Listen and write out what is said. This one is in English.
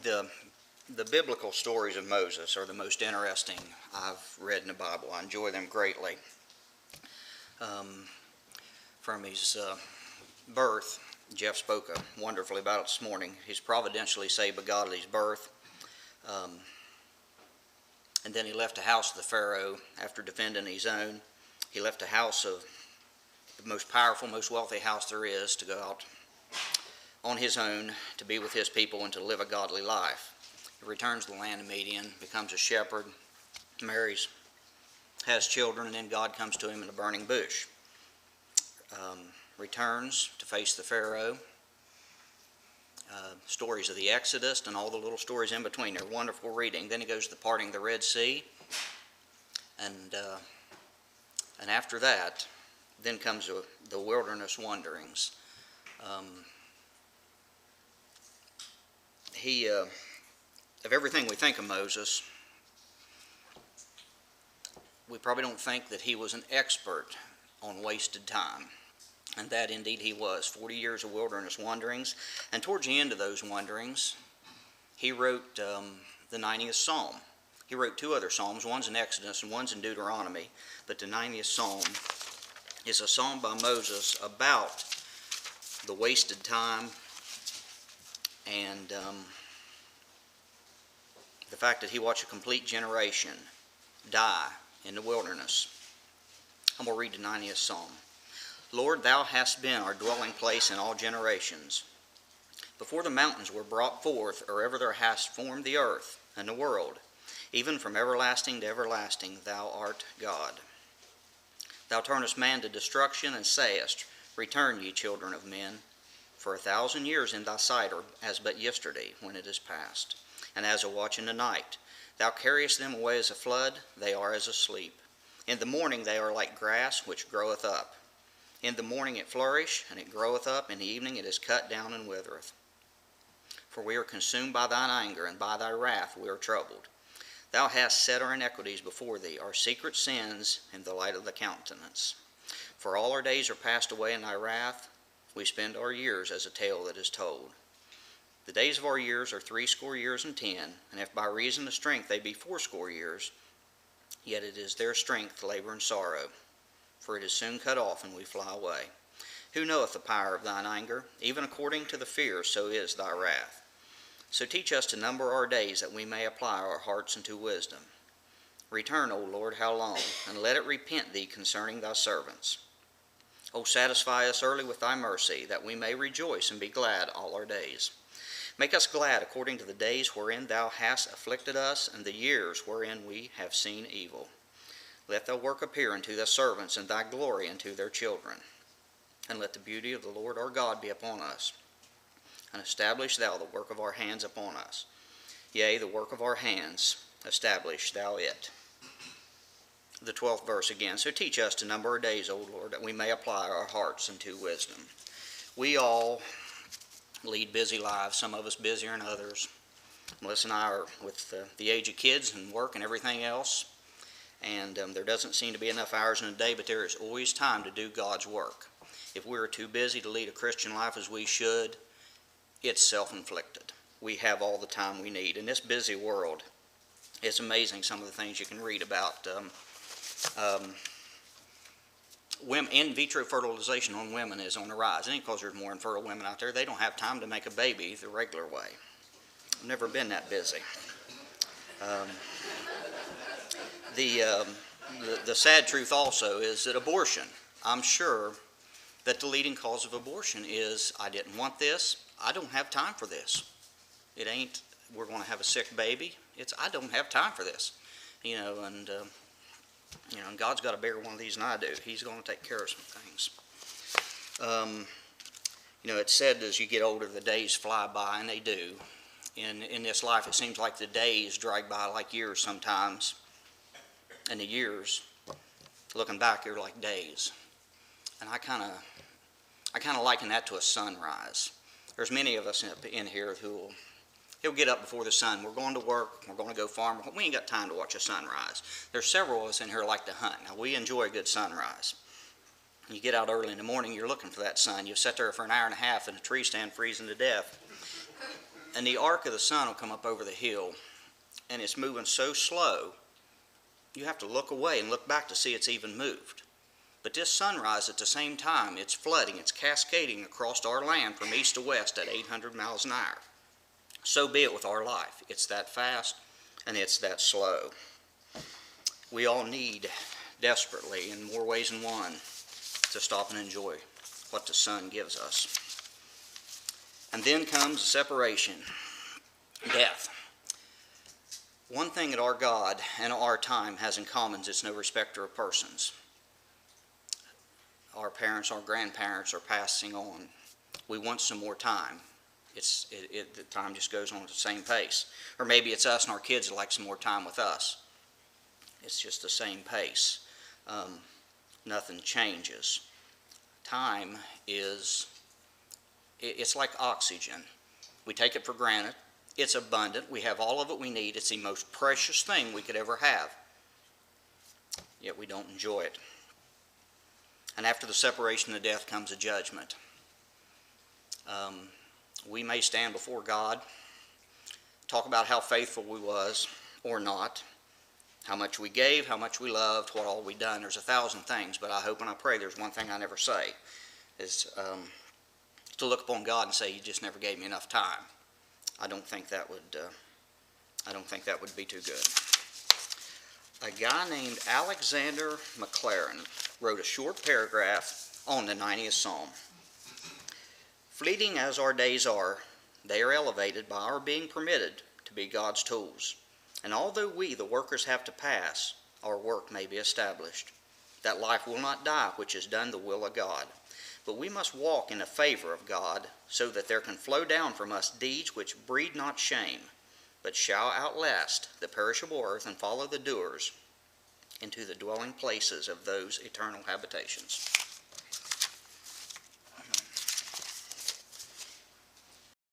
the biblical stories of Moses are the most interesting I've read in the Bible. I enjoy them greatly. From his birth, Jeff spoke wonderfully about it this morning. He's providentially saved by God at his birth. And then he left the house of the Pharaoh after defending his own. He left the house of the most powerful, most wealthy house there is to go out on his own to be with his people and to live a godly life. He returns to the land of Midian, becomes a shepherd, marries, has children, and then God comes to him in a burning bush. Returns to face the Pharaoh. Stories of the Exodus and all the little stories in between. They're wonderful reading. Then he goes to the parting of the Red Sea. And after that, then comes the wilderness wanderings. Of everything we think of Moses, we probably don't think that he was an expert on wasted time. And that indeed he was. 40 years of wilderness wanderings. And towards the end of those wanderings, he wrote the 90th Psalm. He wrote two other Psalms. One's in Exodus and one's in Deuteronomy. But the 90th Psalm is a psalm by Moses about the wasted time and the fact that he watched a complete generation die in the wilderness. I'm going to read the 90th Psalm. Lord, thou hast been our dwelling place in all generations. Before the mountains were brought forth, or ever thou hast formed the earth and the world, even from everlasting to everlasting, thou art God. Thou turnest man to destruction, and sayest, Return, ye children of men. For 1,000 years in thy sight are as but yesterday, when it is past, and as a watch in the night. Thou carriest them away as a flood, they are as asleep. In the morning they are like grass which groweth up. In the morning it flourisheth, and it groweth up. In the evening it is cut down and withereth. For we are consumed by thine anger, and by thy wrath we are troubled. Thou hast set our iniquities before thee, our secret sins in the light of the countenance. For all our days are passed away in thy wrath. We spend our years as a tale that is told. The days of our years are 80 years and 10, and if by reason of strength they be 80 years, yet it is their strength, labor, and sorrow. For it is soon cut off, and we fly away. Who knoweth the power of thine anger? Even according to the fear, so is thy wrath. So teach us to number our days, that we may apply our hearts unto wisdom. Return, O Lord, how long? And let it repent thee concerning thy servants. O satisfy us early with thy mercy, that we may rejoice and be glad all our days. Make us glad according to the days wherein thou hast afflicted us, and the years wherein we have seen evil. Let thy work appear unto thy servants, and thy glory unto their children. And let the beauty of the Lord our God be upon us. And establish thou the work of our hands upon us. Yea, the work of our hands, establish thou it. The 12th verse again. So teach us to number our days, O Lord, that we may apply our hearts unto wisdom. We all lead busy lives, some of us busier than others. Melissa and I are with the age of kids and work and everything else. And there doesn't seem to be enough hours in a day, but there is always time to do God's work. If we're too busy to lead a Christian life as we should, it's self-inflicted. We have all the time we need. In this busy world, it's amazing some of the things you can read about. Women, in vitro fertilization on women is on the rise. It ain't because there's more infertile women out there. They don't have time to make a baby the regular way. I've never been that busy. The sad truth also is that abortion, I'm sure that the leading cause of abortion is, I didn't want this, I don't have time for this. It ain't, we're going to have a sick baby, it's, I don't have time for this. And God's got a bigger one of these than I do. He's going to take care of some things. It's said as you get older, the days fly by, and they do. In this life, it seems like the days drag by like years sometimes. And the years, looking back, are like days. And I kind of liken that to a sunrise. There's many of us in here he'll get up before the sun. We're going to work. We're going to go farm. We ain't got time to watch a sunrise. There's several of us in here like to hunt. Now, we enjoy a good sunrise. You get out early in the morning, you're looking for that sun. You sit there for an hour and a half in a tree stand freezing to death. And the arc of the sun will come up over the hill, and it's moving so slow, you have to look away and look back to see it's even moved. But this sunrise at the same time, it's flooding, it's cascading across our land from east to west at 800 miles an hour. So be it with our life. It's that fast and it's that slow. We all need desperately, in more ways than one, to stop and enjoy what the sun gives us. And then comes the separation, death. One thing that our God and our time has in common is it's no respecter of persons. Our parents, our grandparents are passing on. We want some more time. The time just goes on at the same pace. Or maybe it's us and our kids that like some more time with us. It's just the same pace. Nothing changes. Time is, it's like oxygen. We take it for granted. It's abundant. We have all of it we need. It's the most precious thing we could ever have. Yet we don't enjoy it. And after the separation of death comes a judgment. We may stand before God, talk about how faithful we was or not, how much we gave, how much we loved, what all we done. There's 1,000 things, but I hope and I pray there's one thing I never say, is to look upon God and say, you just never gave me enough time. I don't think that would be too good. A guy named Alexander McLaren wrote a short paragraph on the 90th Psalm. Fleeting as our days are, they are elevated by our being permitted to be God's tools. And although we, the workers, have to pass, our work may be established. That life will not die which has done the will of God. But we must walk in the favor of God, so that there can flow down from us deeds which breed not shame, but shall outlast the perishable earth and follow the doers into the dwelling places of those eternal habitations.